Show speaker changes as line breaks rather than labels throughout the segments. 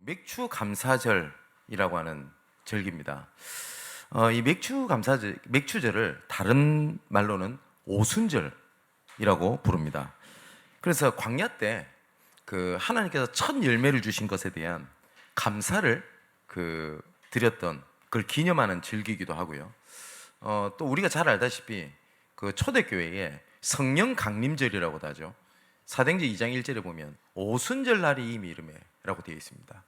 맥추 감사절이라고 하는 절기입니다. 이 맥추절을 다른 말로는 오순절이라고 부릅니다. 그래서 광야 때 하나님께서 첫 열매를 주신 것에 대한 감사를 드렸던 그걸 기념하는 절기이기도 하고요. 또 우리가 잘 알다시피 초대교회에 성령 강림절이라고도 하죠. 사도행전 2장 1절에 보면 오순절 날이 이미 이르매라고 되어 있습니다.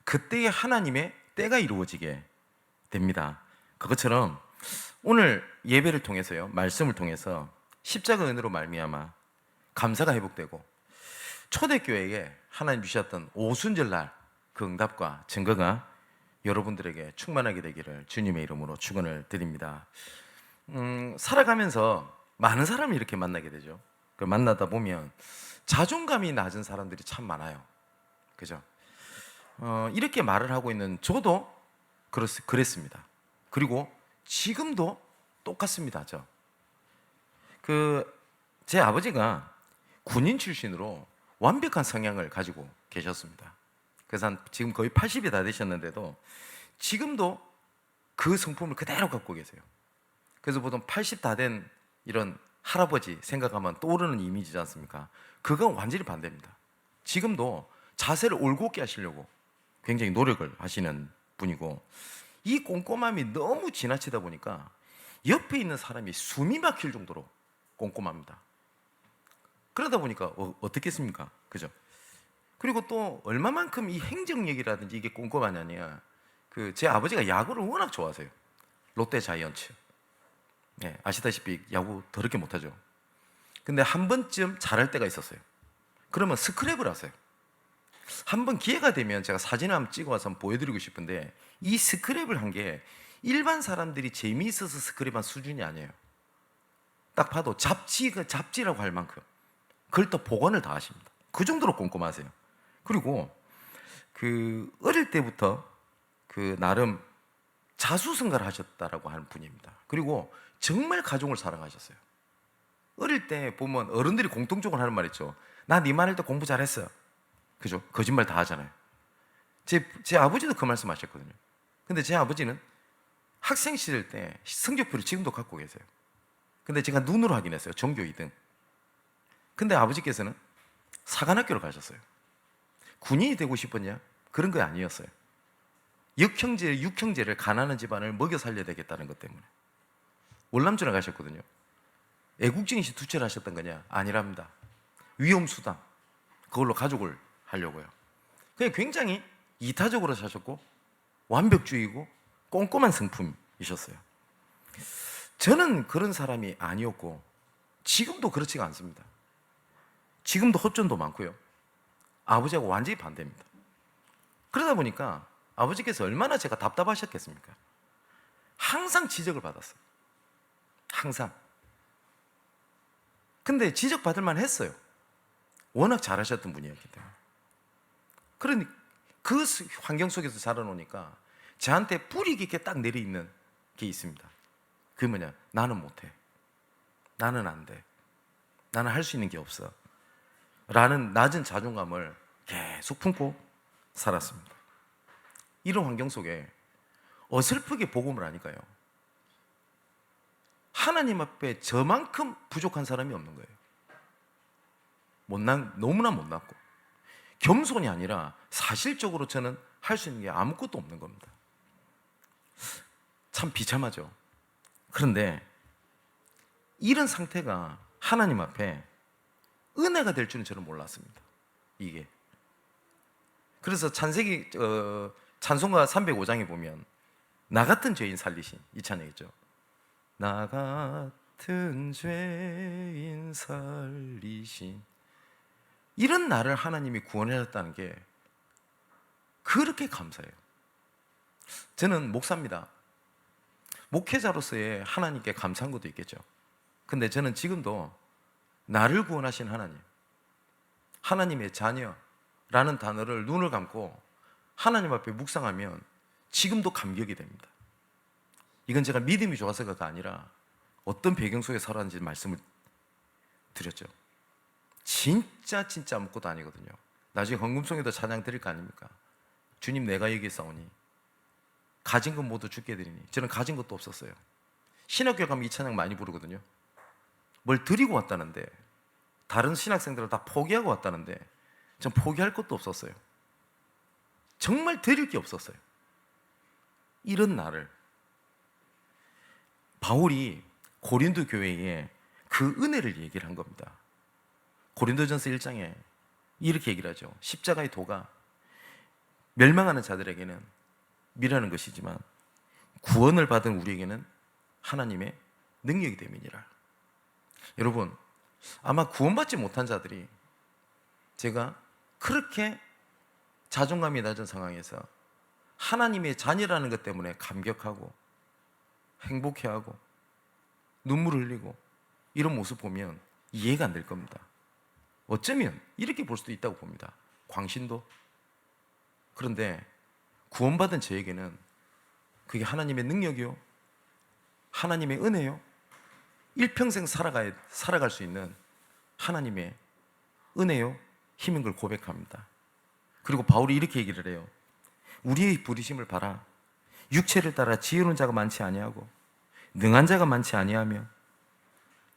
그때에 하나님의 때가 이루어지게 됩니다. 그것처럼 오늘 예배를 통해서요, 말씀을 통해서 십자가 은혜로 말미암아 감사가 회복되고 초대교회에 하나님 주셨던 오순절 날 그 응답과 증거가 여러분들에게 충만하게 되기를 주님의 이름으로 축원을 드립니다. 살아가면서 많은 사람을 이렇게 만나게 되죠. 만나다 보면 자존감이 낮은 사람들이 참 많아요. 그죠? 이렇게 말을 하고 있는 저도 그랬습니다. 그리고 지금도 똑같습니다. 제 아버지가 군인 출신으로 완벽한 성향을 가지고 계셨습니다. 그래서 지금 거의 80이 다 되셨는데도 지금도 그 성품을 그대로 갖고 계세요. 그래서 보통 80 다 된 이런 할아버지 생각하면 떠오르는 이미지지 않습니까? 그건 완전히 반대입니다. 지금도 자세를 올곧게 하시려고 굉장히 노력을 하시는 분이고, 이 꼼꼼함이 너무 지나치다 보니까 옆에 있는 사람이 숨이 막힐 정도로 꼼꼼합니다. 그러다 보니까 어떻겠습니까? 그죠? 그리고 또 얼마만큼 이 행정력이라든지 이게 꼼꼼하냐냐, 제 아버지가 야구를 워낙 좋아하세요. 롯데 자이언츠. 네, 아시다시피 야구 더럽게 못하죠. 근데 한 번쯤 잘할 때가 있었어요. 그러면 스크랩을 하세요. 한번 기회가 되면 제가 사진을 한번 찍어와서 한번 보여드리고 싶은데, 이 스크랩을 한 게 일반 사람들이 재미있어서 스크랩한 수준이 아니에요. 딱 봐도 잡지라고 할 만큼 그걸 또 복원을 다 하십니다. 그 정도로 꼼꼼하세요. 그리고 어릴 때부터 나름 자수성가를 하셨다라고 하는 분입니다. 그리고 정말 가족을 사랑하셨어요. 어릴 때 보면 어른들이 공통적으로 하는 말 있죠. 나 네 말 할 때 공부 잘했어. 그죠? 거짓말 다 하잖아요. 제 아버지도 그 말씀 하셨거든요. 근데 제 아버지는 학생 시절 때 성적표를 지금도 갖고 계세요. 근데 제가 눈으로 확인했어요. 전교 2등. 근데 아버지께서는 사관학교를 가셨어요. 군인이 되고 싶었냐? 그런 거 아니었어요. 육형제를 가난한 집안을 먹여 살려야 되겠다는 것 때문에 월남전에 가셨거든요. 애국증시 투철 하셨던 거냐? 아니랍니다. 위험수당, 그걸로 가족을 하려고요. 그냥 굉장히 이타적으로 사셨고 완벽주의고 꼼꼼한 성품이셨어요. 저는 그런 사람이 아니었고 지금도 그렇지가 않습니다. 지금도 허점도 많고요. 아버지하고 완전히 반대입니다. 그러다 보니까 아버지께서 얼마나 제가 답답하셨겠습니까? 항상 지적을 받았어요. 항상. 근데 지적받을 만 했어요. 워낙 잘하셨던 분이었기 때문에. 그러니 그 환경 속에서 자라놓으니까 저한테 뿌리 깊게 딱 내려있는 게 있습니다. 그게 뭐냐? 나는 못해. 나는 안 돼. 나는 할 수 있는 게 없어. 라는 낮은 자존감을 계속 품고 살았습니다. 이런 환경 속에 어설프게 복음을 하니까요, 하나님 앞에 저만큼 부족한 사람이 없는 거예요. 너무나 못났고 겸손이 아니라 사실적으로 저는 할 수 있는 게 아무것도 없는 겁니다. 참 비참하죠. 그런데 이런 상태가 하나님 앞에 은혜가 될 줄은 저는 몰랐습니다. 이게. 그래서 찬송가 305장에 보면 나 같은 죄인 살리신 이 찬양 있죠. 나 같은 죄인 살리신, 이런 나를 하나님이 구원하셨다는 게 그렇게 감사해요. 저는 목사입니다. 목회자로서의 하나님께 감사한 것도 있겠죠. 근데 저는 지금도 나를 구원하신 하나님, 하나님의 자녀라는 단어를 눈을 감고 하나님 앞에 묵상하면 지금도 감격이 됩니다. 이건 제가 믿음이 좋아서가 아니라 어떤 배경 속에 살았는지 말씀을 드렸죠. 진짜 아무것도 아니거든요. 나중에 헌금송에도 찬양 드릴 거 아닙니까? 주님, 내가 여기 있사오니 가진 것 모두 주께 드리니. 저는 가진 것도 없었어요. 신학교 가면 이 찬양 많이 부르거든요. 뭘 드리고 왔다는데, 다른 신학생들은 다 포기하고 왔다는데 전 포기할 것도 없었어요. 정말 드릴 게 없었어요. 이런 나를 바울이 고린도 교회에 그 은혜를 얘기를 한 겁니다. 고린도전서 1장에 이렇게 얘기를 하죠. 십자가의 도가 멸망하는 자들에게는 미라는 것이지만 구원을 받은 우리에게는 하나님의 능력이 됨이니라. 여러분, 아마 구원받지 못한 자들이 제가 그렇게 자존감이 낮은 상황에서 하나님의 자녀라는 것 때문에 감격하고 행복해하고 눈물을 흘리고 이런 모습 보면 이해가 안 될 겁니다. 어쩌면 이렇게 볼 수도 있다고 봅니다. 광신도. 그런데 구원받은 저에게는 그게 하나님의 능력이요, 하나님의 은혜요, 일평생 살아갈 수 있는 하나님의 은혜요, 힘인 걸 고백합니다. 그리고 바울이 이렇게 얘기를 해요. 우리의 부르심을 봐라. 육체를 따라 지혜로운 자가 많지 아니하고 능한 자가 많지 아니하며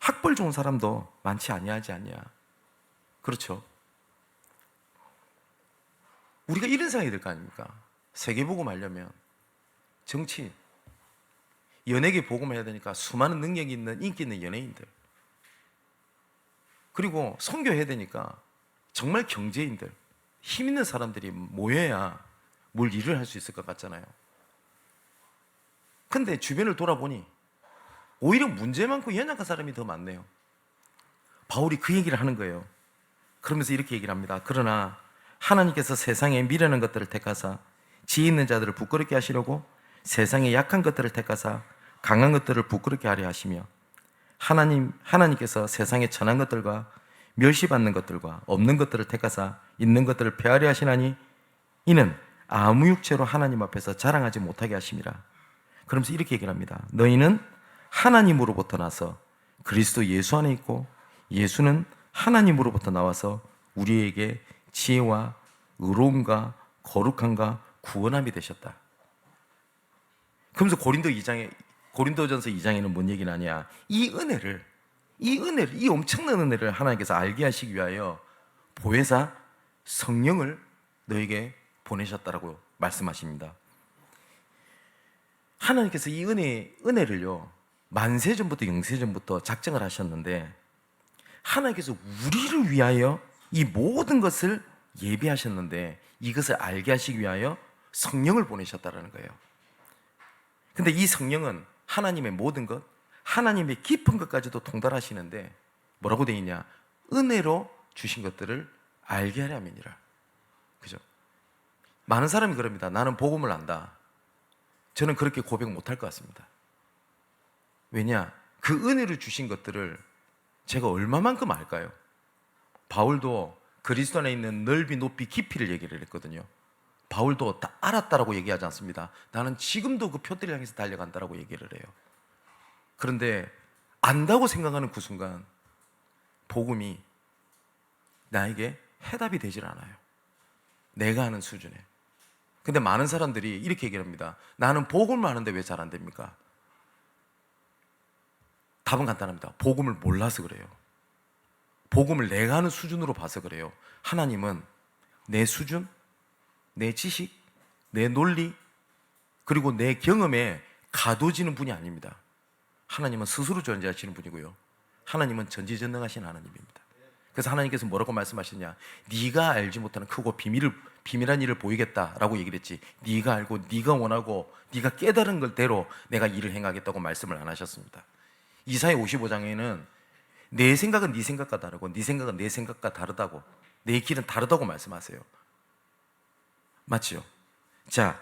학벌 좋은 사람도 많지 아니하지 않냐. 그렇죠. 우리가 이런 생각이 들 거 아닙니까? 세계복음 하려면 정치, 연예계 복음해야 되니까 수많은 능력이 있는 인기 있는 연예인들, 그리고 선교해야 되니까 정말 경제인들, 힘 있는 사람들이 모여야 뭘 일을 할 수 있을 것 같잖아요. 근데 주변을 돌아보니 오히려 문제 많고 연약한 사람이 더 많네요. 바울이 그 얘기를 하는 거예요. 그러면서 이렇게 얘기를 합니다. 그러나 하나님께서 세상에 미련한 것들을 택하사 지혜 있는 자들을 부끄럽게 하시려고 세상에 약한 것들을 택하사 강한 것들을 부끄럽게 하려 하시며 하나님께서 세상에 천한 것들과 멸시받는 것들과 없는 것들을 택하사 있는 것들을 폐하려 하시나니 이는 아무 육체로 하나님 앞에서 자랑하지 못하게 하심이라. 그러면서 이렇게 얘기를 합니다. 너희는 하나님으로부터 나서 그리스도 예수 안에 있고 예수는 하나님으로부터 나와서 우리에게 지혜와 의로움과 거룩함과 구원함이 되셨다. 그러면서 고린도전서 2장에는 뭔 얘기를 하냐? 이 엄청난 은혜를 하나님께서 알게 하시기 위하여 보혜사 성령을 너에게 보내셨다라고 말씀하십니다. 하나님께서 이 은혜를요, 만세전부터 영세전부터 작정을 하셨는데 하나님께서 우리를 위하여 이 모든 것을 예비하셨는데 이것을 알게 하시기 위하여 성령을 보내셨다라는 거예요. 근데 이 성령은 하나님의 모든 것, 하나님의 깊은 것까지도 통달하시는데 뭐라고 되어 있냐? 은혜로 주신 것들을 알게 하려면이라. 그죠? 많은 사람이 그럽니다. 나는 복음을 안다. 저는 그렇게 고백 못할 것 같습니다. 왜냐? 그 은혜로 주신 것들을 제가 얼마만큼 알까요? 바울도 그리스도 안에 있는 넓이, 높이, 깊이를 얘기를 했거든요. 바울도 다 알았다라고 얘기하지 않습니다. 나는 지금도 그 표대를 향해서 달려간다라고 얘기를 해요. 그런데 안다고 생각하는 그 순간 복음이 나에게 해답이 되질 않아요. 내가 하는 수준에. 근데 많은 사람들이 이렇게 얘기를 합니다. 나는 복음을 아는데 왜 잘 안 됩니까? 답은 간단합니다. 복음을 몰라서 그래요. 복음을 내가 하는 수준으로 봐서 그래요. 하나님은 내 수준, 내 지식, 내 논리, 그리고 내 경험에 가둬지는 분이 아닙니다. 하나님은 스스로 존재하시는 분이고요. 하나님은 전지전능하신 하나님입니다. 그래서 하나님께서 뭐라고 말씀하셨냐? 네가 알지 못하는 크고 비밀한 일을 보이겠다라고 얘기를 했지, 네가 알고 네가 원하고 네가 깨달은 걸대로 내가 일을 행하겠다고 말씀을 안 하셨습니다. 이사야 55장에는 내 생각은 네 생각과 다르고 네 생각은 내 생각과 다르다고, 내 길은 다르다고 말씀하세요. 맞죠? 자,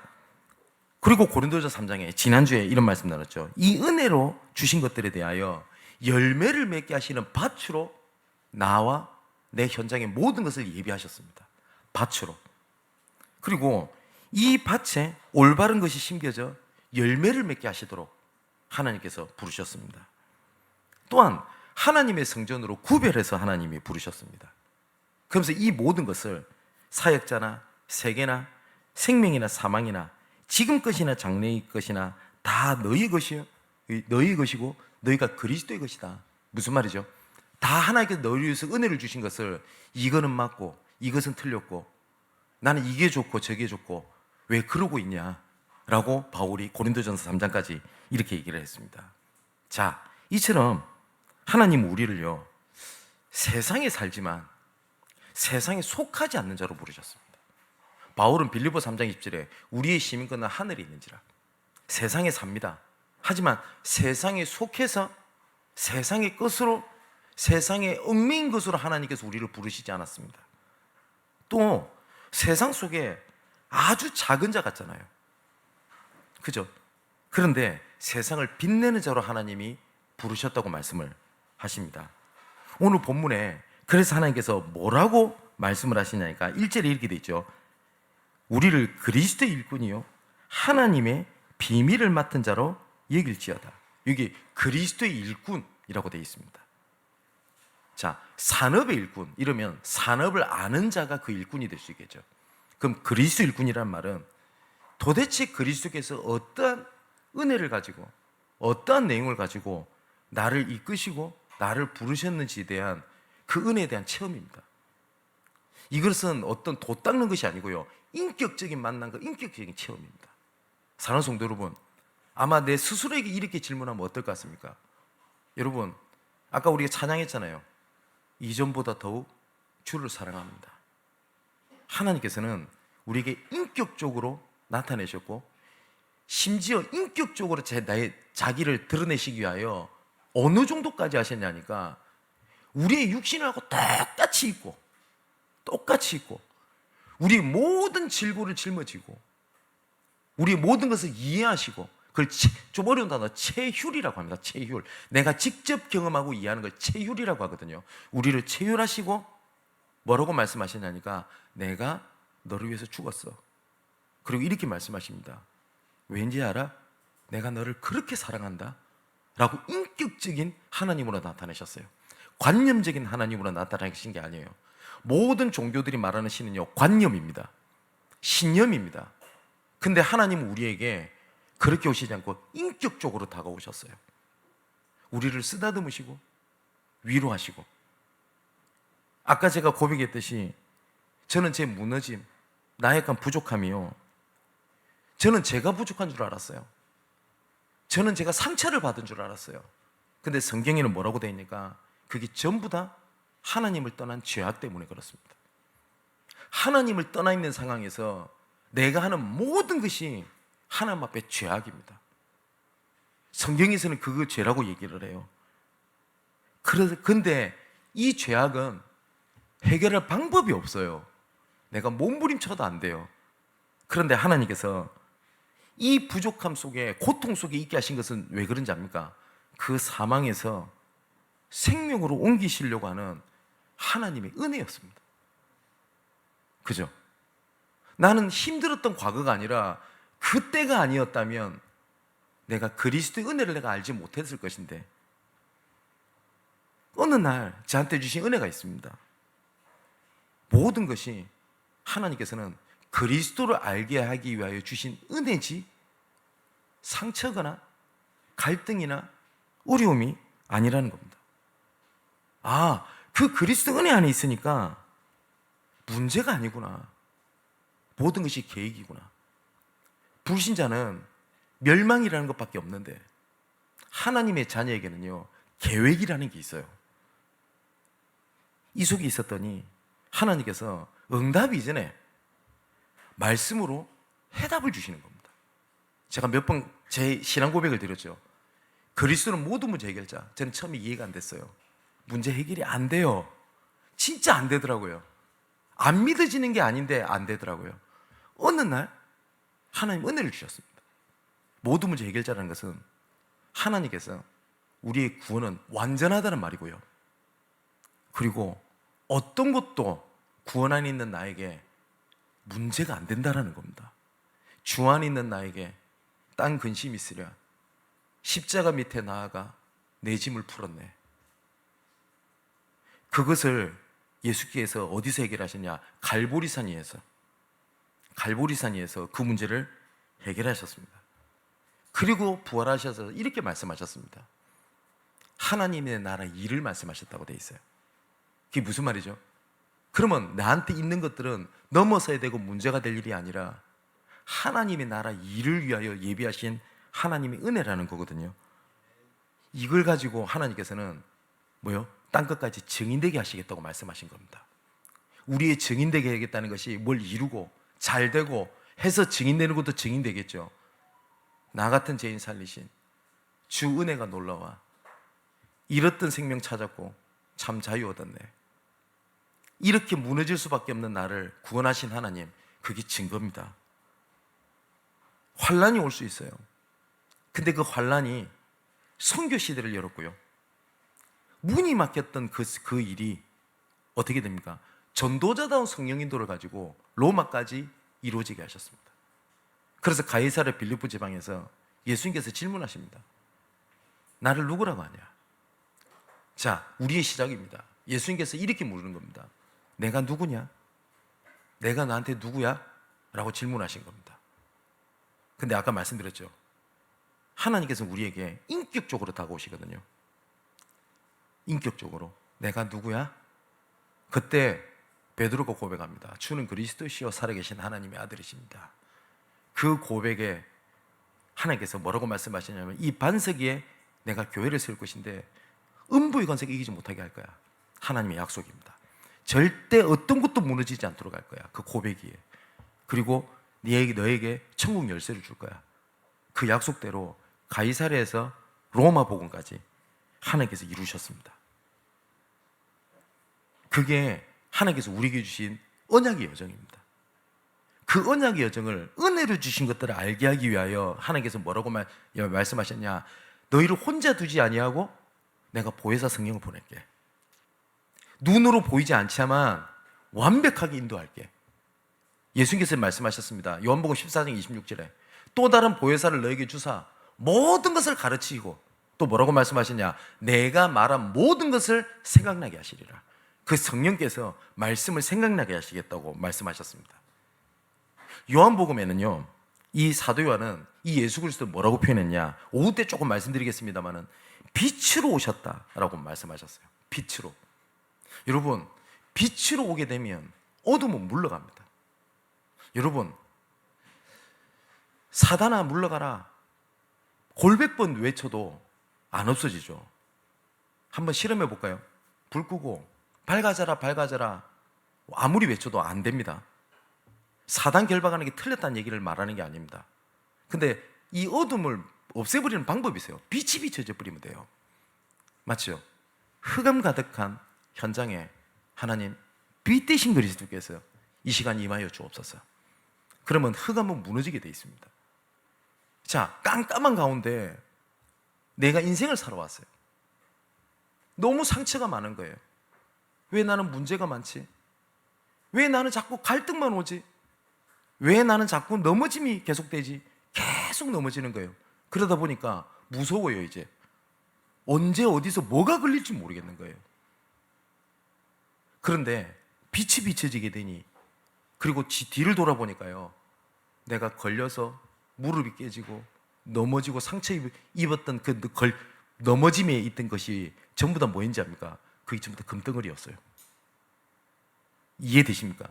그리고 고린도전서 3장에 지난주에 이런 말씀 나눴죠. 이 은혜로 주신 것들에 대하여 열매를 맺게 하시는 밭으로 나와 내 현장의 모든 것을 예비하셨습니다. 밭으로. 그리고 이 밭에 올바른 것이 심겨져 열매를 맺게 하시도록 하나님께서 부르셨습니다. 또한 하나님의 성전으로 구별해서 하나님이 부르셨습니다. 그러면서 이 모든 것을 사역자나 세계나 생명이나 사망이나 지금 것이나 장래의 것이나 다 너희 것이요, 너희 것이고 너희가 그리스도의 것이다. 무슨 말이죠? 다 하나님께서 너희를 위해서 은혜를 주신 것을 이거는 맞고 이것은 틀렸고 나는 이게 좋고 저게 좋고 왜 그러고 있냐 라고 바울이 고린도전서 3장까지 이렇게 얘기를 했습니다. 자, 이처럼 하나님은 우리를요 세상에 살지만 세상에 속하지 않는 자로 부르셨습니다. 바울은 빌립보 3장 20절에 우리의 시민권은 하늘에 있는지라, 세상에 삽니다. 하지만 세상에 속해서 세상의 것으로, 세상의 얽매인 것으로 하나님께서 우리를 부르시지 않았습니다. 또 세상 속에 아주 작은 자 같잖아요. 그죠? 그런데 세상을 빛내는 자로 하나님이 부르셨다고 말씀을 하십니다. 오늘 본문에 그래서 하나님께서 뭐라고 말씀을 하시냐니까 1절에 이렇게 돼 있죠. 우리를 그리스도의 일꾼이요 하나님의 비밀을 맡은 자로 여길지어다. 여기 그리스도의 일꾼이라고 되어 있습니다. 자, 산업의 일꾼 이러면 산업을 아는 자가 그 일꾼이 될 수 있겠죠. 그럼 그리스도 일꾼이란 말은 도대체 그리스도께서 어떠한 은혜를 가지고 어떠한 내용을 가지고 나를 이끄시고 나를 부르셨는지에 대한 그 은혜에 대한 체험입니다. 이것은 어떤 도 닦는 것이 아니고요 인격적인 만남과 인격적인 체험입니다. 사랑하는 성도 여러분, 아마 내 스스로에게 이렇게 질문하면 어떨 것 같습니까? 여러분, 아까 우리가 찬양했잖아요. 이전보다 더욱 주를 사랑합니다. 하나님께서는 우리에게 인격적으로 나타내셨고 심지어 인격적으로 나의 자기를 드러내시기 위하여 어느 정도까지 하셨냐니까 우리의 육신하고 똑같이 있고 우리의 모든 질고를 짊어지고 우리의 모든 것을 이해하시고 그걸 좀 어려운 단어 체휼이라고 합니다. 체휼. 내가 직접 경험하고 이해하는 걸 체휼이라고 하거든요. 우리를 체휼하시고 뭐라고 말씀하시냐니까 내가 너를 위해서 죽었어. 그리고 이렇게 말씀하십니다. 왠지 알아? 내가 너를 그렇게 사랑한다 라고 인격적인 하나님으로 나타내셨어요. 관념적인 하나님으로 나타나신 게 아니에요. 모든 종교들이 말하는 신은요 관념입니다. 신념입니다. 근데 하나님은 우리에게 그렇게 오시지 않고 인격적으로 다가오셨어요. 우리를 쓰다듬으시고 위로하시고, 아까 제가 고백했듯이 저는 제 무너짐, 나약한 부족함이요 저는 제가 부족한 줄 알았어요. 저는 제가 상처를 받은 줄 알았어요. 근데 성경에는 뭐라고 되어 있니까 그게 전부 다 하나님을 떠난 죄악 때문에 그렇습니다. 하나님을 떠나 있는 상황에서 내가 하는 모든 것이 하나님 앞에 죄악입니다. 성경에서는 그거 죄라고 얘기를 해요. 그런데 이 죄악은 해결할 방법이 없어요. 내가 몸부림쳐도 안 돼요. 그런데 하나님께서 이 부족함 속에, 고통 속에 있게 하신 것은 왜 그런지 압니까? 그 사망에서 생명으로 옮기시려고 하는 하나님의 은혜였습니다. 그죠? 나는 힘들었던 과거가 아니라 그때가 아니었다면 내가 그리스도의 은혜를 내가 알지 못했을 것인데 어느 날 저한테 주신 은혜가 있습니다. 모든 것이 하나님께서는 그리스도를 알게 하기 위하여 주신 은혜지 상처거나 갈등이나 어려움이 아니라는 겁니다. 아, 그 그리스도 은혜 안에 있으니까 문제가 아니구나. 모든 것이 계획이구나. 불신자는 멸망이라는 것밖에 없는데 하나님의 자녀에게는요 계획이라는 게 있어요. 이 속에 있었더니 하나님께서 응답이 이전에 말씀으로 해답을 주시는 겁니다. 제가 몇 번 제 신앙 고백을 드렸죠. 그리스도는 모든 문제 해결자. 저는 처음에 이해가 안 됐어요. 문제 해결이 안 돼요. 진짜 안 되더라고요. 안 믿어지는 게 아닌데 안 되더라고요. 어느 날 하나님 은혜를 주셨습니다. 모든 문제 해결자라는 것은 하나님께서 우리의 구원은 완전하다는 말이고요. 그리고 어떤 것도 구원 안에 있는 나에게 문제가 안 된다는 겁니다. 주 안에 있는 나에게 땅 근심이 있으랴 십자가 밑에 나아가 내 짐을 풀었네. 그것을 예수께서 어디서 해결하셨냐? 갈보리산 위에서 그 문제를 해결하셨습니다. 그리고 부활하셔서 이렇게 말씀하셨습니다. 하나님의 나라 일을 말씀하셨다고 되어 있어요. 그게 무슨 말이죠? 그러면 나한테 있는 것들은 넘어서야 되고 문제가 될 일이 아니라 하나님의 나라 일을 위하여 예비하신 하나님의 은혜라는 거거든요. 이걸 가지고 하나님께서는 뭐요? 땅끝까지 증인되게 하시겠다고 말씀하신 겁니다. 우리의 증인되게 하겠다는 것이 뭘 이루고 잘 되고 해서 증인되는 것도 증인되겠죠. 나 같은 죄인 살리신 주 은혜가 놀라와 잃었던 생명 찾았고 참 자유 얻었네. 이렇게 무너질 수밖에 없는 나를 구원하신 하나님, 그게 증거입니다. 환란이 올 수 있어요. 근데 그 환란이 선교 시대를 열었고요. 문이 막혔던 그 일이 어떻게 됩니까? 전도자다운 성령 인도를 가지고 로마까지 이루어지게 하셨습니다. 그래서 가이사랴 빌립보 지방에서 예수님께서 질문하십니다. 나를 누구라고 하냐? 자, 우리의 시작입니다. 예수님께서 이렇게 물는 겁니다. 내가 누구냐? 내가 너한테 누구야? 라고 질문하신 겁니다. 근데 아까 말씀드렸죠. 하나님께서 우리에게 인격적으로 다가오시거든요. 인격적으로 내가 누구야? 그때 베드로가 고백합니다. 주는 그리스도시요 살아계신 하나님의 아들이십니다. 그 고백에 하나님께서 뭐라고 말씀하시냐면 이 반석 위에 내가 교회를 세울 것인데 음부의 권세가 이기지 못하게 할 거야. 하나님의 약속입니다. 절대 어떤 것도 무너지지 않도록 할 거야. 그 고백이에. 그리고 너에게 천국 열쇠를 줄 거야. 그 약속대로 가이사랴에서 로마 복음까지 하나님께서 이루셨습니다. 그게 하나님께서 우리에게 주신 언약의 여정입니다. 그 언약의 여정을 은혜로 주신 것들을 알게 하기 위하여 하나님께서 뭐라고 말씀하셨냐? 너희를 혼자 두지 아니하고 내가 보혜사 성령을 보낼게. 눈으로 보이지 않지만 완벽하게 인도할게. 예수님께서 말씀하셨습니다. 요한복음 14장 26절에 또 다른 보혜사를 너에게 주사 모든 것을 가르치고 또 뭐라고 말씀하셨냐? 내가 말한 모든 것을 생각나게 하시리라. 그 성령께서 말씀을 생각나게 하시겠다고 말씀하셨습니다. 요한복음에는요, 이 사도 요한은 이 예수 그리스도를 뭐라고 표현했냐? 오후 때 조금 말씀드리겠습니다만은 빛으로 오셨다라고 말씀하셨어요. 빛으로. 여러분, 빛으로 오게 되면 어둠은 물러갑니다. 여러분, 사단아 물러가라 골백 번 외쳐도 안 없어지죠. 한번 실험해 볼까요? 불 끄고 밝아져라 밝아져라 아무리 외쳐도 안 됩니다. 사단 결박하는 게 틀렸다는 얘기를 말하는 게 아닙니다. 근데 이 어둠을 없애버리는 방법이 있어요. 빛이 비춰져 버리면 돼요. 맞죠? 흑암 가득한 현장에 하나님 빛 대신 그리스도께서 이 시간 임하여 주옵소서. 그러면 흑암은 무너지게 돼 있습니다. 자, 깜깜한 가운데 내가 인생을 살아왔어요. 너무 상처가 많은 거예요. 왜 나는 문제가 많지? 왜 나는 자꾸 갈등만 오지? 왜 나는 자꾸 넘어짐이 계속되지? 계속 넘어지는 거예요. 그러다 보니까 무서워요. 이제 언제 어디서 뭐가 걸릴지 모르겠는 거예요. 그런데 빛이 비춰지게 되니, 그리고 뒤를 돌아보니까요, 내가 걸려서 무릎이 깨지고 넘어지고 상처 입었던 그 넘어짐에 있던 것이 전부 다 뭐인지 압니까? 그게 전부 다 금덩어리였어요. 이해되십니까?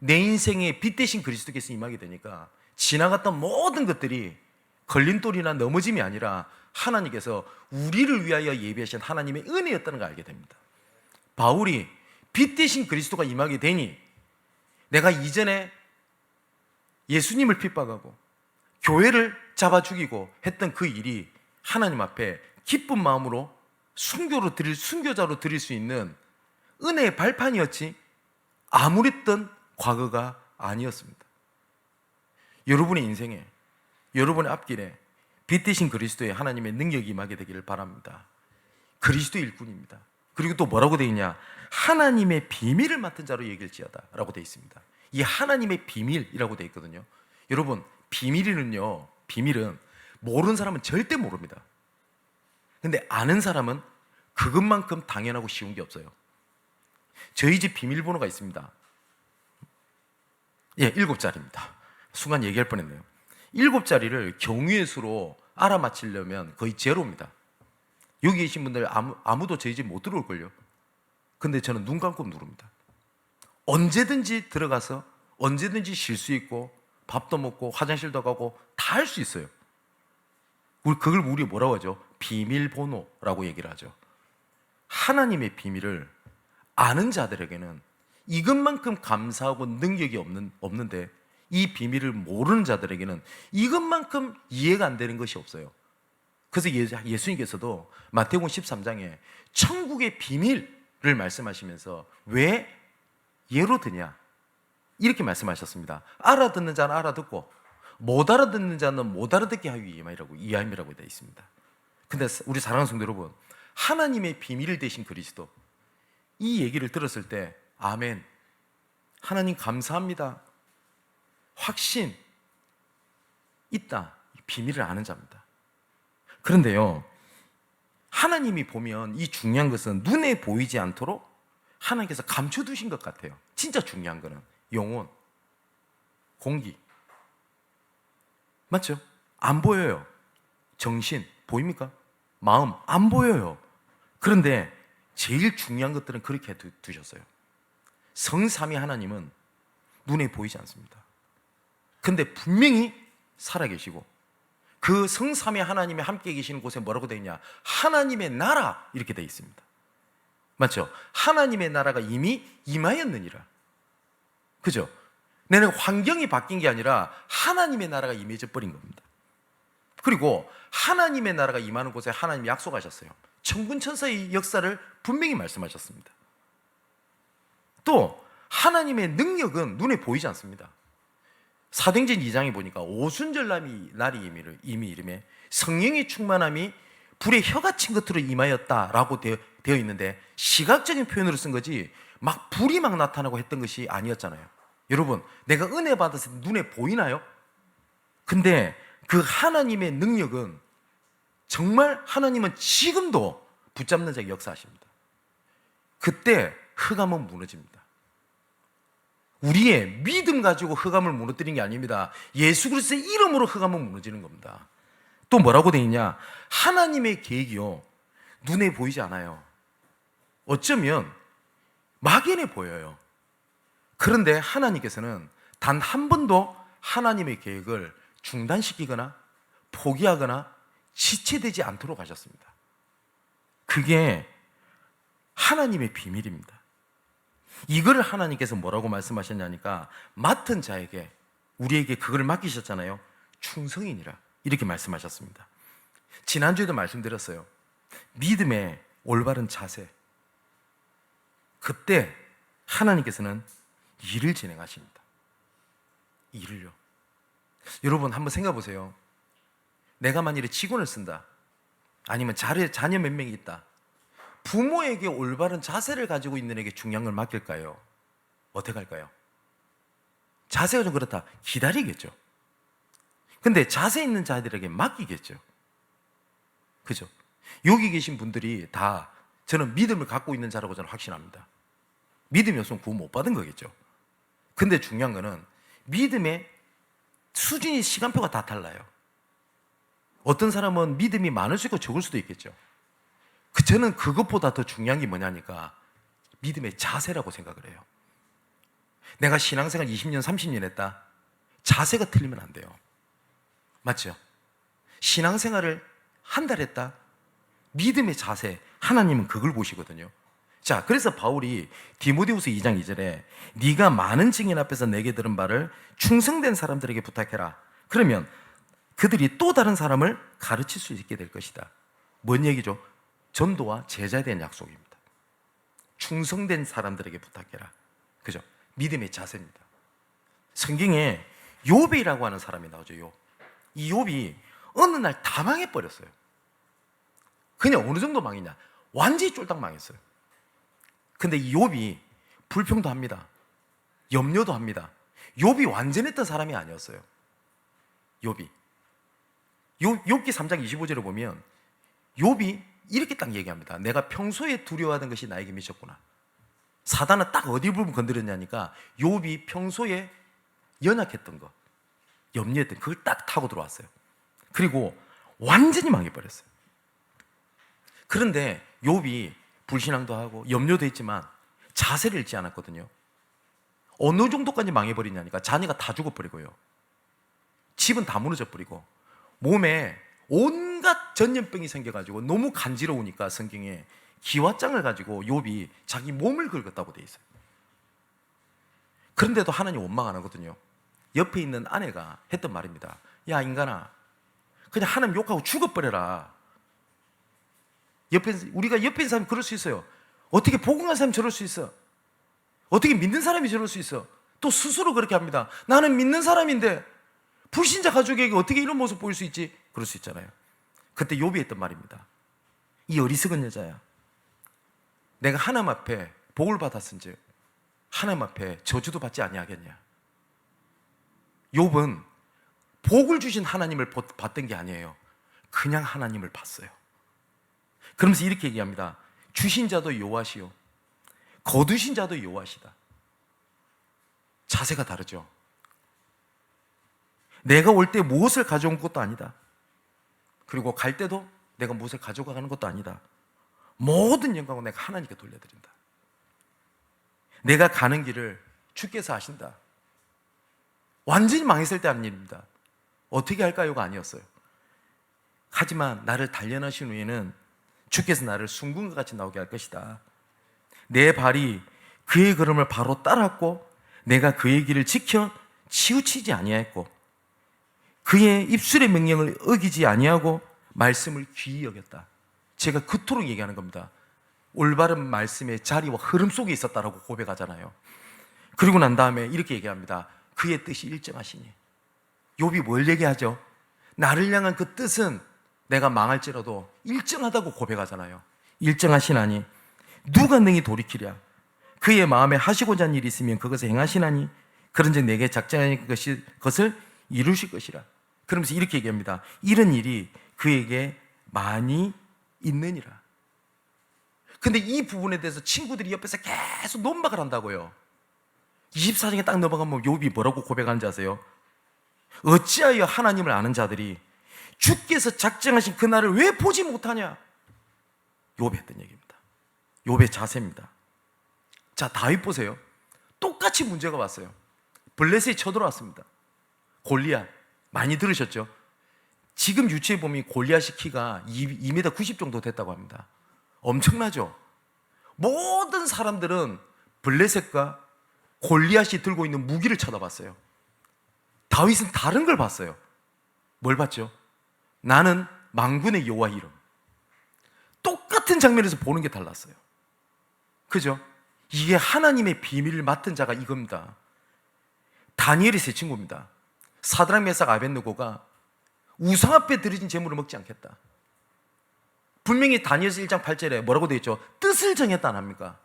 내 인생에 빛 대신 그리스도께서 임하게 되니까 지나갔던 모든 것들이 걸림돌이나 넘어짐이 아니라 하나님께서 우리를 위하여 예비하신 하나님의 은혜였다는 걸 알게 됩니다. 바울이 빛 대신 그리스도가 임하게 되니 내가 이전에 예수님을 핍박하고 교회를 잡아 죽이고 했던 그 일이 하나님 앞에 기쁜 마음으로 순교자로 드릴 수 있는 은혜의 발판이었지 아무랬던 과거가 아니었습니다. 여러분의 인생에, 여러분의 앞길에 빛 대신 그리스도의 하나님의 능력이 임하게 되기를 바랍니다. 그리스도의 일꾼입니다. 그리고 또 뭐라고 되어 있냐? 하나님의 비밀을 맡은 자로 여길지어다 라고 되어 있습니다. 이 하나님의 비밀이라고 되어 있거든요. 여러분, 비밀은 모르는 사람은 절대 모릅니다. 근데 아는 사람은 그것만큼 당연하고 쉬운 게 없어요. 저희 집 비밀번호가 있습니다. 예, 7자리입니다. 순간 얘기할 뻔했네요. 7자리를 경우의 수로 알아맞히려면 거의 제로입니다. 여기 계신 분들 아무도 저희 집 못 들어올걸요. 근데 저는 눈 감고 누릅니다. 언제든지 들어가서 언제든지 쉴 수 있고 밥도 먹고 화장실도 가고 다 할 수 있어요. 그걸 우리 뭐라고 하죠? 비밀번호라고 얘기를 하죠. 하나님의 비밀을 아는 자들에게는 이것만큼 감사하고 능력이 없는데, 이 비밀을 모르는 자들에게는 이것만큼 이해가 안 되는 것이 없어요. 그래서 예수님께서도 마태복음 13장에 천국의 비밀을 말씀하시면서 왜 예로 드냐 이렇게 말씀하셨습니다. 알아듣는 자는 알아듣고 못 알아듣는 자는 못 알아듣게 하기 위함이라고 되어 있습니다. 근데 우리 사랑하는 성도 여러분, 하나님의 비밀 되신 그리스도, 이 얘기를 들었을 때 아멘, 하나님 감사합니다, 확신 있다, 비밀을 아는 자입니다. 그런데요, 하나님이 보면 이 중요한 것은 눈에 보이지 않도록 하나님께서 감춰두신 것 같아요. 진짜 중요한 거는 영혼, 공기, 맞죠? 안 보여요. 정신 보입니까? 마음 안 보여요. 그런데 제일 중요한 것들은 그렇게 두셨어요. 성삼위 하나님은 눈에 보이지 않습니다. 근데 분명히 살아계시고, 그 성삼위 하나님이 함께 계시는 곳에 뭐라고 되어 있냐? 하나님의 나라 이렇게 되어 있습니다. 맞죠? 하나님의 나라가 이미 임하였느니라. 그죠? 내가 환경이 바뀐 게 아니라 하나님의 나라가 임해져 버린 겁니다. 그리고 하나님의 나라가 임하는 곳에 하나님이 약속하셨어요. 천군천사의 역사를 분명히 말씀하셨습니다. 또 하나님의 능력은 눈에 보이지 않습니다. 사도행전 2장에 보니까 오순절 날이 이미 이름에 성령의 충만함이 불의 혀가 친 것으로 임하였다라고 되어 있는데, 시각적인 표현으로 쓴 거지 막 불이 막 나타나고 했던 것이 아니었잖아요. 여러분, 내가 은혜 받았을 때 눈에 보이나요? 근데 그 하나님의 능력은 정말, 하나님은 지금도 붙잡는 자에게 역사하십니다. 그때 흑암은 무너집니다. 우리의 믿음 가지고 흑암을 무너뜨리는 게 아닙니다. 예수 그리스도의 이름으로 흑암은 무너지는 겁니다. 또 뭐라고 되어 있냐? 하나님의 계획이요, 눈에 보이지 않아요. 어쩌면 막연해 보여요. 그런데 하나님께서는 단 한 번도 하나님의 계획을 중단시키거나 포기하거나 지체되지 않도록 하셨습니다. 그게 하나님의 비밀입니다. 이걸 하나님께서 뭐라고 말씀하셨냐니까, 맡은 자에게, 우리에게 그걸 맡기셨잖아요. 충성이니라 이렇게 말씀하셨습니다. 지난주에도 말씀드렸어요. 믿음의 올바른 자세, 그때 하나님께서는 일을 진행하십니다. 일을요. 여러분 한번 생각해 보세요. 내가 만일에 직원을 쓴다, 아니면 자녀 몇 명이 있다, 부모에게 올바른 자세를 가지고 있는 에게 중요한 걸 맡길까요? 어떻게 할까요? 자세가 좀 그렇다, 기다리겠죠. 근데 자세 있는 자들에게 맡기겠죠. 그죠? 여기 계신 분들이 다 저는 믿음을 갖고 있는 자라고 저는 확신합니다. 믿음이 없으면 구원 못 받은 거겠죠. 근데 중요한 거는 믿음의 수준이, 시간표가 다 달라요. 어떤 사람은 믿음이 많을 수 있고 적을 수도 있겠죠. 저는 그것보다 더 중요한 게 뭐냐니까 믿음의 자세라고 생각을 해요. 내가 신앙생활 20년, 30년 했다. 자세가 틀리면 안 돼요. 맞죠? 신앙생활을 한 달 했다. 믿음의 자세, 하나님은 그걸 보시거든요. 자, 그래서 바울이 디모데후서 2장 2절에 네가 많은 증인 앞에서 내게 들은 바를 충성된 사람들에게 부탁해라. 그러면 그들이 또 다른 사람을 가르칠 수 있게 될 것이다. 뭔 얘기죠? 전도와 제자에 대한 약속입니다. 충성된 사람들에게 부탁해라. 그죠? 믿음의 자세입니다. 성경에 욥이라고 하는 사람이 나오죠. 이 욥이 어느 날 다 망해버렸어요. 그냥 어느 정도 망했냐? 완전히 쫄딱 망했어요. 근데 이 욥이 불평도 합니다. 염려도 합니다. 욥이 완전했던 사람이 아니었어요. 욥이. 욥기 3장 25절을 보면 욥이 이렇게 딱 얘기합니다. 내가 평소에 두려워하던 것이 나에게 미쳤구나. 사단은 딱 어디 부분 건드렸냐니까 욥이 평소에 연약했던 거, 염려했던 그걸 딱 타고 들어왔어요. 그리고 완전히 망해버렸어요. 그런데 욥이 불신앙도 하고 염려도 했지만 자세를 잃지 않았거든요. 어느 정도까지 망해버리냐니까 자녀가 다 죽어버리고요, 집은 다 무너져버리고, 몸에 온갖 전염병이 생겨가지고 너무 간지러우니까 성경에 기와장을 가지고 욥이 자기 몸을 긁었다고 돼 있어요. 그런데도 하나님 원망 안 하거든요. 옆에 있는 아내가 했던 말입니다. 야 인간아, 그냥 하나님 욕하고 죽어버려라. 우리가 옆에 있는 사람이 그럴 수 있어요. 어떻게 복음한 사람이 저럴 수 있어? 어떻게 믿는 사람이 저럴 수 있어? 또 스스로 그렇게 합니다. 나는 믿는 사람인데 불신자 가족에게 어떻게 이런 모습 보일 수 있지? 그럴 수 있잖아요. 그때 욥이 했던 말입니다. 이 어리석은 여자야, 내가 하나님 앞에 복을 받았은즉 하나님 앞에 저주도 받지 아니하겠냐. 욥은 복을 주신 하나님을 받던 게 아니에요. 그냥 하나님을 봤어요. 그러면서 이렇게 얘기합니다. 주신 자도 여호와시요 거두신 자도 여호와시다. 자세가 다르죠. 내가 올 때 무엇을 가져온 것도 아니다. 그리고 갈 때도 내가 무엇을 가져가는 것도 아니다. 모든 영광을 내가 하나님께 돌려드린다. 내가 가는 길을 주께서 아신다. 완전히 망했을 때 하는 일입니다. 어떻게 할까요가 아니었어요. 하지만 나를 단련하신 후에는 주께서 나를 순금과 같이 나오게 할 것이다. 내 발이 그의 걸음을 바로 따랐고 내가 그의 길을 지켜 치우치지 아니하였고 그의 입술의 명령을 어기지 아니하고 말씀을 귀히 여겼다. 제가 그토록 얘기하는 겁니다. 올바른 말씀의 자리와 흐름 속에 있었다라고 고백하잖아요. 그리고 난 다음에 이렇게 얘기합니다. 그의 뜻이 일정하시니. 욥이 뭘 얘기하죠? 나를 향한 그 뜻은 내가 망할지라도 일정하다고 고백하잖아요. 일정하시나니 누가 능히 돌이키랴. 그의 마음에 하시고자 하는 일이 있으면 그것을 행하시나니 그런즉 내게 작정한 것을 이루실 것이라. 그러면서 이렇게 얘기합니다. 이런 일이 그에게 많이 있느니라. 근데 이 부분에 대해서 친구들이 옆에서 계속 논박을 한다고요. 24장에 딱 넘어가면 욥이 뭐라고 고백하는지 아세요? 어찌하여 하나님을 아는 자들이 주께서 작정하신 그날을 왜 보지 못하냐? 욥이 했던 얘기입니다. 욥의 자세입니다. 자, 다윗 보세요. 똑같이 문제가 왔어요. 블레셋이 쳐들어왔습니다. 골리앗 많이 들으셨죠? 지금 유추해 보면 골리앗의 키가 2m 90 정도 됐다고 합니다. 엄청나죠? 모든 사람들은 블레셋과 골리앗이 들고 있는 무기를 쳐다봤어요. 다윗은 다른 걸 봤어요. 뭘 봤죠? 나는 만군의 여호와 이름. 똑같은 장면에서 보는 게 달랐어요. 그죠? 이게 하나님의 비밀을 맡은 자가 이겁니다. 다니엘의 세 친구입니다. 사드락 메삭 아벳느고가 우상 앞에 드려진 재물을 먹지 않겠다. 분명히 다니엘서 1장 8절에 뭐라고 되어 있죠? 뜻을 정했다 안 합니까?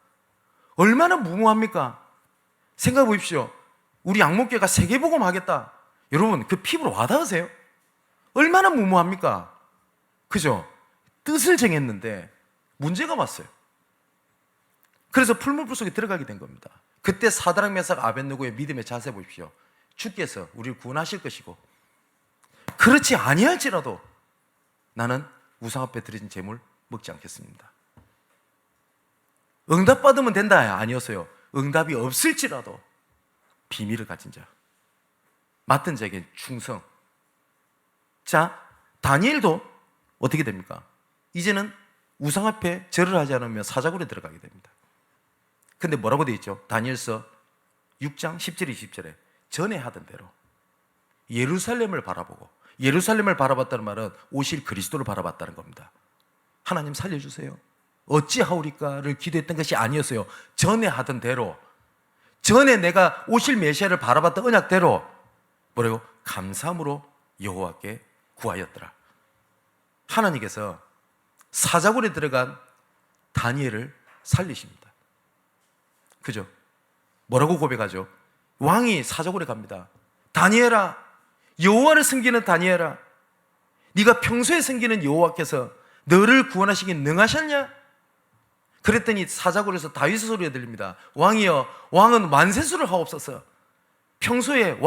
얼마나 무모합니까? 생각해 보십시오. 우리 양목교가 세계복음 하겠다. 여러분 그 피부로 와닿으세요? 얼마나 무모합니까? 그죠? 뜻을 정했는데 문제가 왔어요. 그래서 풀무불 속에 들어가게 된 겁니다. 그때 사드락 메삭 아벳느고의 믿음의 자세 보십시오. 주께서 우리를 구원하실 것이고 그렇지 아니할지라도 나는 우상 앞에 드려진 재물 먹지 않겠습니다. 응답받으면 된다 아니었어요. 응답이 없을지라도 비밀을 가진 자, 맡은 자에게 충성. 자, 다니엘도 어떻게 됩니까? 이제는 우상 앞에 절을 하지 않으면 사자굴에 들어가게 됩니다. 근데 뭐라고 되어 있죠? 다니엘서 6장 10절 20절에 전에 하던 대로 예루살렘을 바라보고, 예루살렘을 바라봤다는 말은 오실 그리스도를 바라봤다는 겁니다. 하나님 살려주세요. 어찌하오리까를 기도했던 것이 아니었어요. 전에 하던 대로, 전에 내가 오실 메시아를 바라봤던 언약대로 뭐라고? 감사함으로 여호와께 구하였더라. 하나님께서 사자굴에 들어간 다니엘을 살리십니다. 그죠? 뭐라고 고백하죠? 왕이 사자굴에 갑니다. 다니엘아, 여호와를 섬기는 다니엘아, 네가 평소에 섬기는 여호와께서 너를 구원하시기 능하셨냐? 그랬더니 사자굴에서 다윗의 소리가 들립니다. 왕이여, 왕은 만세수를 하옵소서. 평소에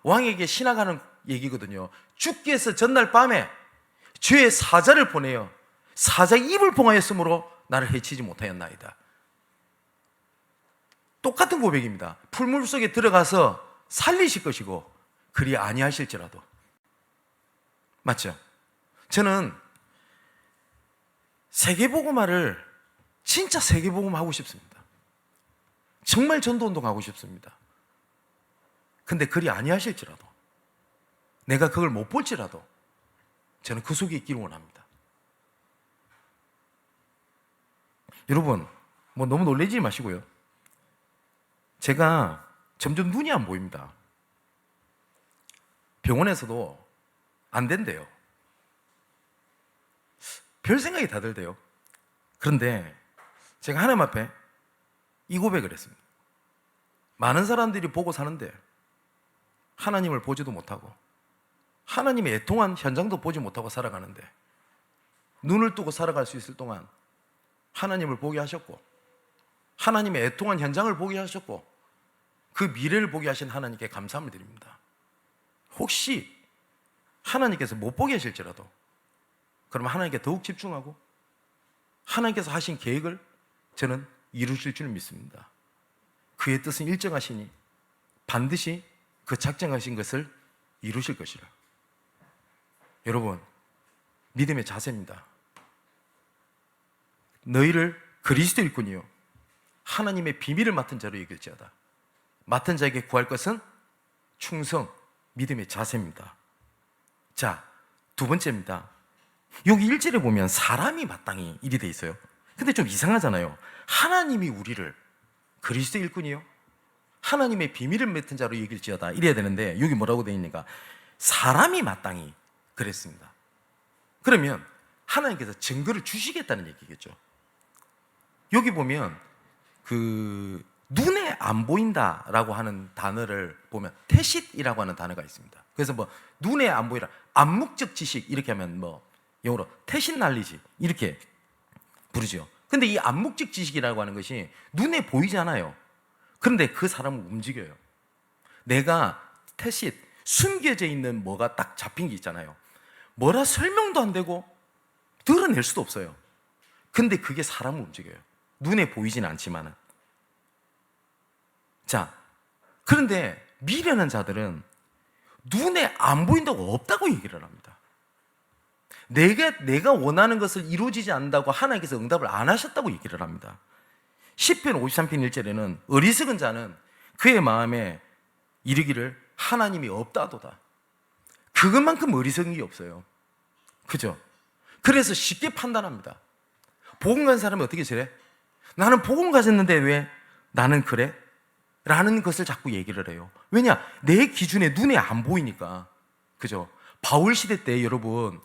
왕에게 신앙하는 얘기거든요. 주께서 전날 밤에 주의 사자를 보내어 사자의 입을 봉하였으므로 나를 해치지 못하였나이다. 똑같은 고백입니다. 풀물 속에 들어가서 살리실 것이고 그리 아니하실지라도. 맞죠? 저는 세계복음화를 진짜 세계복음 하고 싶습니다. 정말 전도운동 하고 싶습니다. 근데 그리 아니하실지라도, 내가 그걸 못 볼지라도 저는 그 속에 있기를 원합니다. 여러분, 뭐 너무 놀라지 마시고요. 제가 점점 눈이 안 보입니다. 병원에서도 안 된대요. 별 생각이 다 들대요. 그런데 제가 하나님 앞에 이 고백을 했습니다. 많은 사람들이 보고 사는데 하나님을 보지도 못하고 하나님의 애통한 현장도 보지 못하고 살아가는데, 눈을 뜨고 살아갈 수 있을 동안 하나님을 보게 하셨고 하나님의 애통한 현장을 보게 하셨고 그 미래를 보게 하신 하나님께 감사함을 드립니다. 혹시 하나님께서 못 보게 하실지라도 그러면 하나님께 더욱 집중하고 하나님께서 하신 계획을 저는 이루실 줄 믿습니다. 그의 뜻은 일정하시니 반드시 그 작정하신 것을 이루실 것이라. 여러분, 믿음의 자세입니다. 너희를 그리스도 일꾼이요 하나님의 비밀을 맡은 자로 여길지어다. 맡은 자에게 구할 것은 충성, 믿음의 자세입니다. 자, 두 번째입니다. 여기 1절에 보면 사람이 마땅히 일이 돼 있어요. 근데 좀 이상하잖아요. 하나님이 우리를 그리스도 일꾼이요 하나님의 비밀을 맡은 자로 여길지어다 이래야 되는데 여기 뭐라고 되어 있는가? 사람이 마땅히 그랬습니다. 그러면 하나님께서 증거를 주시겠다는 얘기겠죠. 여기 보면 그 눈에 안 보인다라고 하는 단어를 보면 태싯이라고 하는 단어가 있습니다. 그래서 뭐 눈에 안 보이라, 암묵적 지식 이렇게 하면 뭐 영어로 태싯 날리지 이렇게 부르죠. 근데 이 암묵적 지식이라고 하는 것이 눈에 보이지 않아요. 그런데 그 사람은 움직여요. 내가 태싯, 숨겨져 있는 뭐가 딱 잡힌 게 있잖아요. 뭐라 설명도 안 되고 드러낼 수도 없어요. 근데 그게 사람을 움직여요. 눈에 보이지는 않지만은. 자, 그런데 미련한 자들은 눈에 안 보인다고 없다고 얘기를 합니다. 내가 원하는 것을 이루어지지 않는다고 하나님께서 응답을 안 하셨다고 얘기를 합니다. 시편 53편 1절에는 어리석은 자는 그의 마음에 이르기를 하나님이 없다도다. 그것만큼 어리석은 게 없어요. 그죠? 그래서 쉽게 판단합니다. 복음 가진 사람이 어떻게 저래? 나는 복음 가졌는데 왜 나는 그래? 라는 것을 자꾸 얘기를 해요. 왜냐? 내 기준에 눈에 안 보이니까. 그죠? 바울 시대 때 여러분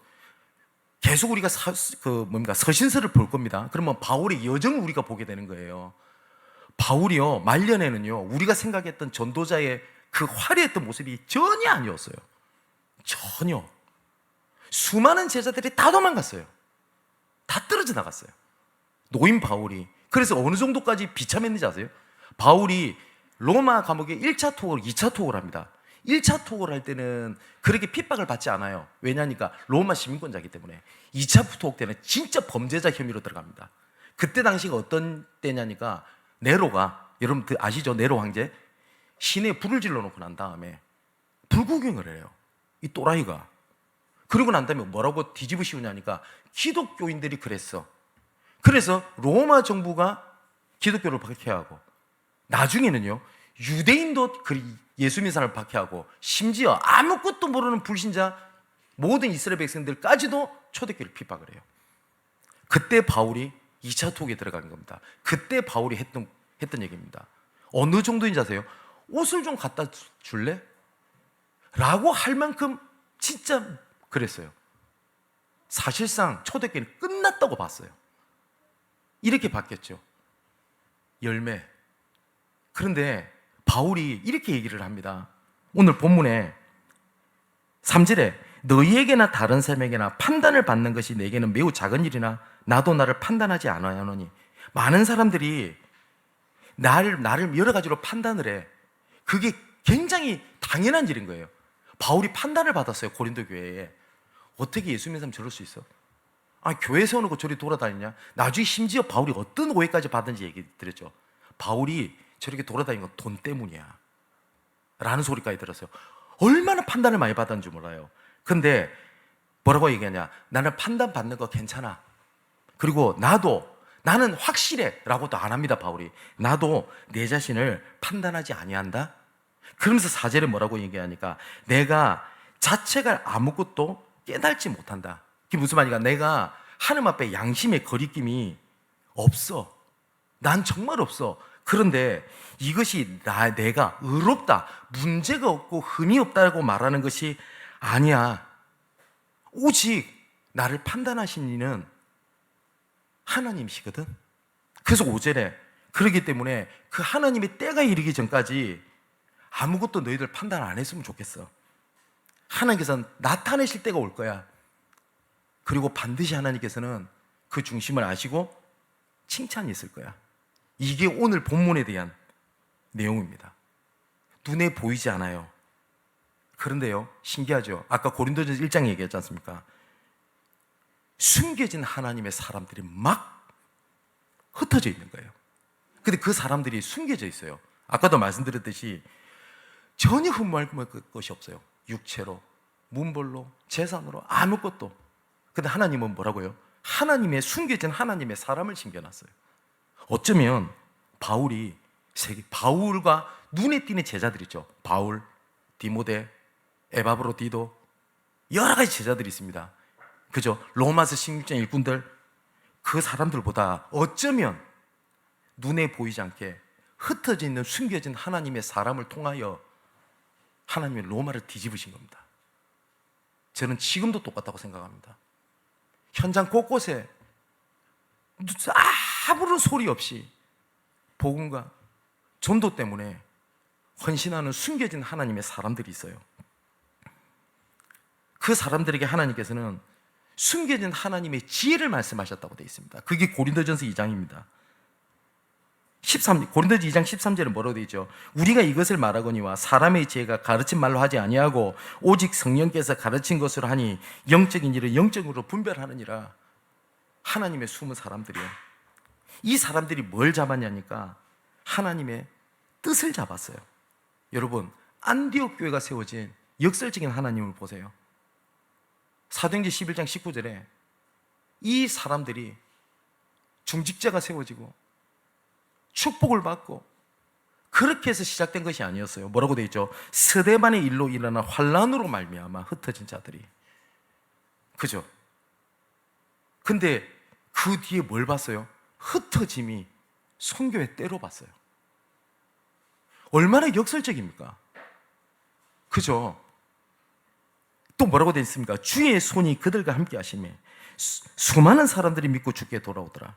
계속 우리가 서신서를 볼 겁니다. 그러면 바울의 여정을 우리가 보게 되는 거예요. 바울이요, 말년에는요, 우리가 생각했던 전도자의 그 화려했던 모습이 전혀 아니었어요. 전혀. 수많은 제자들이 다 도망갔어요. 다 떨어져 나갔어요. 노인 바울이. 그래서 어느 정도까지 비참했는지 아세요? 바울이 로마 감옥에 1차 투어를, 2차 투어를 합니다. 1차 투어를 할 때는 그렇게 핍박을 받지 않아요. 왜냐니까 로마 시민권자이기 때문에. 2차 투어 때는 진짜 범죄자 혐의로 들어갑니다. 그때 당시가 어떤 때냐니까 네로가, 여러분 아시죠? 네로 황제? 시내에 불을 질러놓고 난 다음에 불구경을 해요. 이 또라이가. 그러고 난 다음에 뭐라고 뒤집어 씌우냐니까 기독교인들이 그랬어. 그래서 로마 정부가 기독교를 박해하고 나중에는요 유대인도 예수 믿는 사람을 박해하고 심지어 아무것도 모르는 불신자 모든 이스라엘 백성들까지도 초대교회를 핍박을 해요. 그때 바울이 2차 투옥에 들어간 겁니다. 그때 바울이 했던 얘기입니다. 어느 정도인지 아세요? 옷을 좀 갖다 줄래? 라고 할 만큼 진짜 그랬어요. 사실상 초대교회는 끝났다고 봤어요. 이렇게 봤겠죠. 열매. 그런데 바울이 이렇게 얘기를 합니다. 오늘 본문에 3절에 너희에게나 다른 사람에게나 판단을 받는 것이 내게는 매우 작은 일이나 나도 나를 판단하지 않아야 하노니. 많은 사람들이 나를 여러 가지로 판단을 해. 그게 굉장히 당연한 일인 거예요. 바울이 판단을 받았어요. 고린도 교회에. 어떻게 예수 믿는 사람 저럴 수 있어? 교회 세워놓고 저리 돌아다니냐? 나중에 심지어 바울이 어떤 오해까지 받은지 얘기 드렸죠. 바울이 저렇게 돌아다니는 건 돈 때문이야 라는 소리까지 들었어요. 얼마나 판단을 많이 받았는지 몰라요. 근데 뭐라고 얘기하냐? 나는 판단받는 거 괜찮아. 그리고 나는 확실해 라고도 안 합니다. 바울이. 나도 내 자신을 판단하지 아니한다. 그러면서 4절에 뭐라고 얘기하니까 내가 자체가 아무것도 깨달지 못한다. 그게 무슨 말이냐? 내가 하나님 앞에 양심의 거리낌이 없어. 난 정말 없어. 그런데 이것이 내가 의롭다, 문제가 없고 흠이 없다고 말하는 것이 아니야. 오직 나를 판단하신 이는 하나님이시거든. 그래서 5절에 그러기 때문에 그 하나님의 때가 이르기 전까지 아무것도 너희들 판단 안 했으면 좋겠어. 하나님께서는 나타내실 때가 올 거야. 그리고 반드시 하나님께서는 그 중심을 아시고 칭찬이 있을 거야. 이게 오늘 본문에 대한 내용입니다. 눈에 보이지 않아요. 그런데요, 신기하죠? 아까 고린도전서 1장 얘기했지 않습니까? 숨겨진 하나님의 사람들이 막 흩어져 있는 거예요. 근데 그 사람들이 숨겨져 있어요. 아까도 말씀드렸듯이 전혀 흠모할 것이 없어요. 육체로, 문벌로, 재산으로, 아무것도. 근데 하나님은 뭐라고요? 숨겨진 하나님의 사람을 숨겨놨어요. 어쩌면 바울과 눈에 띄는 제자들 있죠. 바울, 디모데, 에바브로 디도, 여러 가지 제자들이 있습니다. 그죠? 로마서 16장 일꾼들, 그 사람들보다 어쩌면 눈에 보이지 않게 흩어져 있는 숨겨진 하나님의 사람을 통하여 하나님의 로마를 뒤집으신 겁니다. 저는 지금도 똑같다고 생각합니다. 현장 곳곳에 아무런 소리 없이 복음과 전도 때문에 헌신하는 숨겨진 하나님의 사람들이 있어요. 그 사람들에게 하나님께서는 숨겨진 하나님의 지혜를 말씀하셨다고 되어 있습니다. 그게 고린도전서 2장입니다. 고린도전서 2장 13절에 뭐라고 되어 있죠? 우리가 이것을 말하거니와 사람의 지혜가 가르친 말로 하지 아니하고 오직 성령께서 가르친 것으로 하니 영적인 일은 영적으로 분별하느니라. 하나님의 숨은 사람들이요. 이 사람들이 뭘 잡았냐니까 하나님의 뜻을 잡았어요. 여러분, 안디옥 교회가 세워진 역설적인 하나님을 보세요. 사도행전 11장 19절에 이 사람들이 중직자가 세워지고 축복을 받고 그렇게 해서 시작된 것이 아니었어요. 뭐라고 되어 있죠? 스데반의 일로 일어난 환란으로 말미암아 흩어진 자들이. 그죠? 근데 그 뒤에 뭘 봤어요? 흩어짐이 선교의 때로 봤어요. 얼마나 역설적입니까? 그죠? 또 뭐라고 되어 있습니까? 주의 손이 그들과 함께 하시매 수많은 사람들이 믿고 주께 돌아오더라.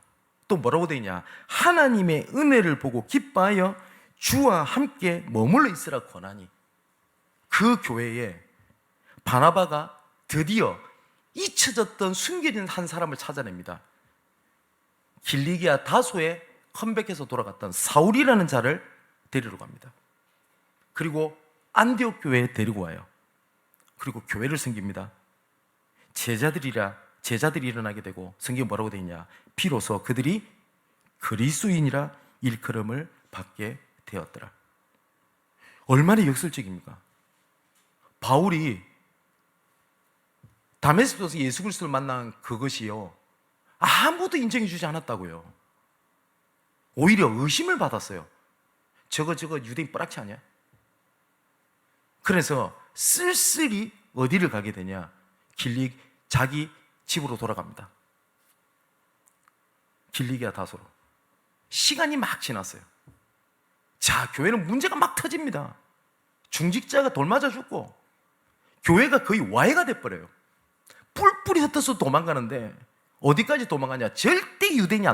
또 뭐라고 되어 있냐? 하나님의 은혜를 보고 기뻐하여 주와 함께 머물러 있으라 권하니. 그 교회에 바나바가 드디어 잊혀졌던 숨겨진 한 사람을 찾아냅니다. 길리기아 다소에 컴백해서 돌아갔던 사울이라는 자를 데리러 갑니다. 그리고 안디옥 교회에 데리고 와요. 그리고 교회를 섬깁니다. 제자들이 일어나게 되고 성경에 뭐라고 되어 있냐? 비로소 그들이 그리스도인이라 일컬음을 받게 되었더라. 얼마나 역설적입니까? 바울이 다메섹에서 예수 그리스도를 만난 그것이요, 아무도 인정해 주지 않았다고요. 오히려 의심을 받았어요. 저거 유대인 뿌락치 아니야? 그래서 쓸쓸히 어디를 가게 되냐? 자기 집으로 돌아갑니다. 길리기아 다소로. 시간이 막 지났어요. 자, 교회는 문제가 막 터집니다. 중직자가 돌 맞아 죽고 교회가 거의 와해가 돼버려요. 뿔뿔이 흩어서 도망가는데 어디까지 도망가냐? 절대 유대인이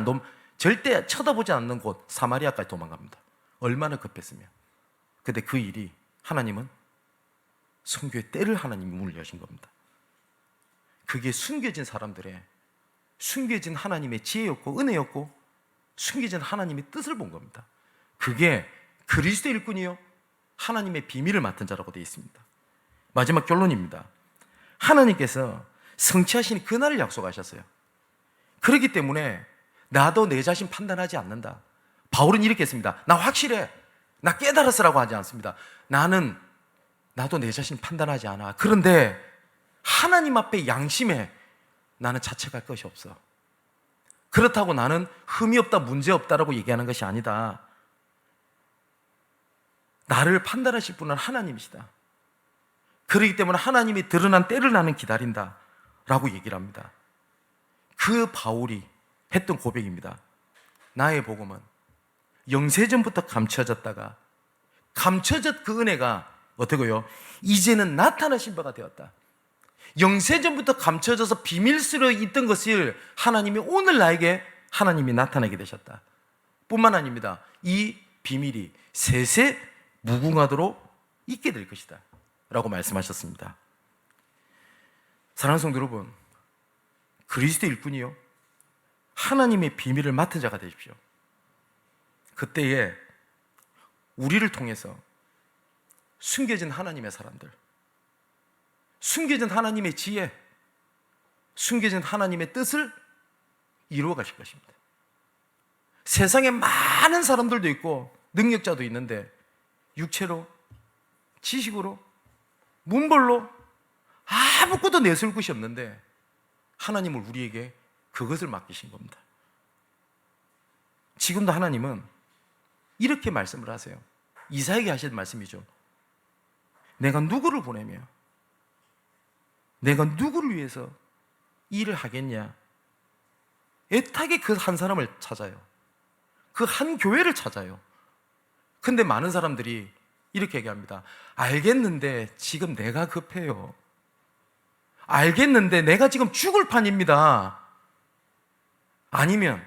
절대 쳐다보지 않는 곳 사마리아까지 도망갑니다. 얼마나 급했으면. 근데 그 일이 하나님은 선교의 때를 하나님이 문을 여신 겁니다. 그게 숨겨진 사람들의 숨겨진 하나님의 지혜였고 은혜였고 숨겨진 하나님의 뜻을 본 겁니다. 그게 그리스도의 일꾼이요 하나님의 비밀을 맡은 자라고 되어 있습니다. 마지막 결론입니다. 하나님께서 성취하신 그날을 약속하셨어요. 그렇기 때문에 나도 내 자신 판단하지 않는다. 바울은 이렇게 했습니다. 나 확실해. 나 깨달았으라고 하지 않습니다. 나도 내 자신 판단하지 않아. 그런데 하나님 앞에 양심에 나는 자책할 것이 없어. 그렇다고 나는 흠이 없다, 문제 없다라고 얘기하는 것이 아니다. 나를 판단하실 분은 하나님이시다. 그렇기 때문에 하나님이 드러난 때를 나는 기다린다 라고 얘기를 합니다. 그 바울이 했던 고백입니다. 나의 복음은 영세전부터 감춰졌다가 감춰졌 그 은혜가 어떻고요? 이제는 나타나신 바가 되었다. 영세전부터 감춰져서 비밀스러워 있던 것을 하나님이 오늘 나에게 하나님이 나타나게 되셨다. 뿐만 아닙니다. 이 비밀이 세세 무궁하도록 있게 될 것이다 라고 말씀하셨습니다. 사랑하는 성도 여러분, 그리스도의 일꾼이요 하나님의 비밀을 맡은 자가 되십시오. 그때에 우리를 통해서 숨겨진 하나님의 사람들, 숨겨진 하나님의 지혜, 숨겨진 하나님의 뜻을 이루어 가실 것입니다. 세상에 많은 사람들도 있고 능력자도 있는데 육체로, 지식으로, 문벌로 아무것도 내세울 것이 없는데 하나님은 우리에게 그것을 맡기신 겁니다. 지금도 하나님은 이렇게 말씀을 하세요. 이사야에게 하신 말씀이죠. 내가 누구를 보내며 내가 누구를 위해서 일을 하겠냐. 애타게 그 한 사람을 찾아요. 그 한 교회를 찾아요. 근데 많은 사람들이 이렇게 얘기합니다. 알겠는데 지금 내가 급해요. 알겠는데 내가 지금 죽을 판입니다. 아니면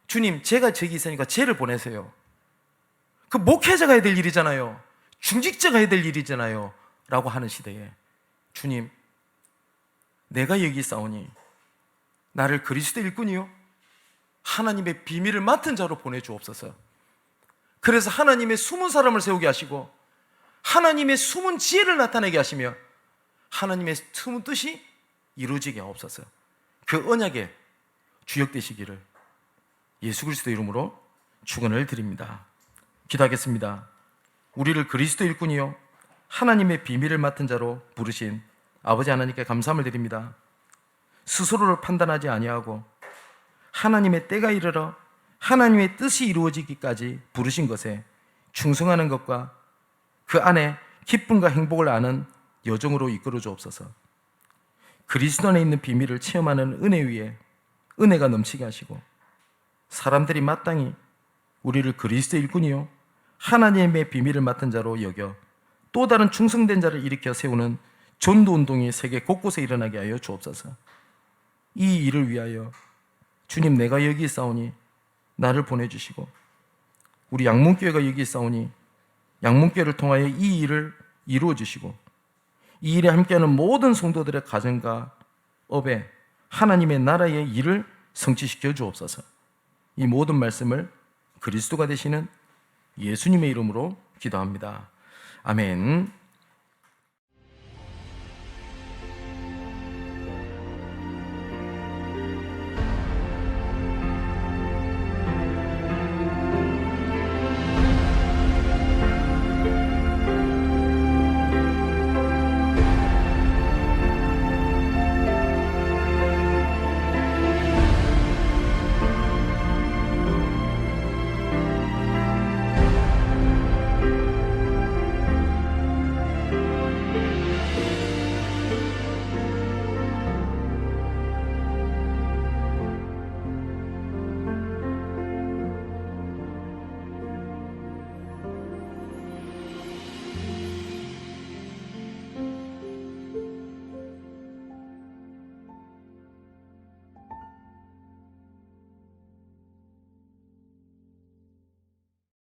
주님, 제가 저기 있으니까 쟤를 보내세요. 그 목회자가 해야 될 일이잖아요. 중직자가 해야 될 일이잖아요 라고 하는 시대에 주님, 내가 여기 있사오니 나를 그리스도 일꾼이요 하나님의 비밀을 맡은 자로 보내주옵소서. 그래서 하나님의 숨은 사람을 세우게 하시고 하나님의 숨은 지혜를 나타내게 하시며 하나님의 숨은 뜻이 이루어지게 하옵소서. 그 언약에 주역되시기를 예수 그리스도 이름으로 축원을 드립니다. 기도하겠습니다. 우리를 그리스도 일꾼이요 하나님의 비밀을 맡은 자로 부르신 아버지 하나님께 감사함을 드립니다. 스스로를 판단하지 아니하고 하나님의 때가 이르러 하나님의 뜻이 이루어지기까지 부르신 것에 충성하는 것과 그 안에 기쁨과 행복을 아는 여정으로 이끌어 주옵소서. 그리스도 안에 있는 비밀을 체험하는 은혜 위에 은혜가 넘치게 하시고 사람들이 마땅히 우리를 그리스도 일꾼이요 하나님의 비밀을 맡은 자로 여겨 또 다른 충성된 자를 일으켜 세우는 전도 운동이 세계 곳곳에 일어나게 하여 주옵소서. 이 일을 위하여 주님, 내가 여기 있사오니 나를 보내주시고 우리 양문교회가 여기 있사오니 양문교회를 통하여 이 일을 이루어 주시고 이 일에 함께하는 모든 성도들의 가정과 업에 하나님의 나라의 일을 성취시켜 주옵소서. 이 모든 말씀을 그리스도가 되시는 예수님의 이름으로 기도합니다. 아멘.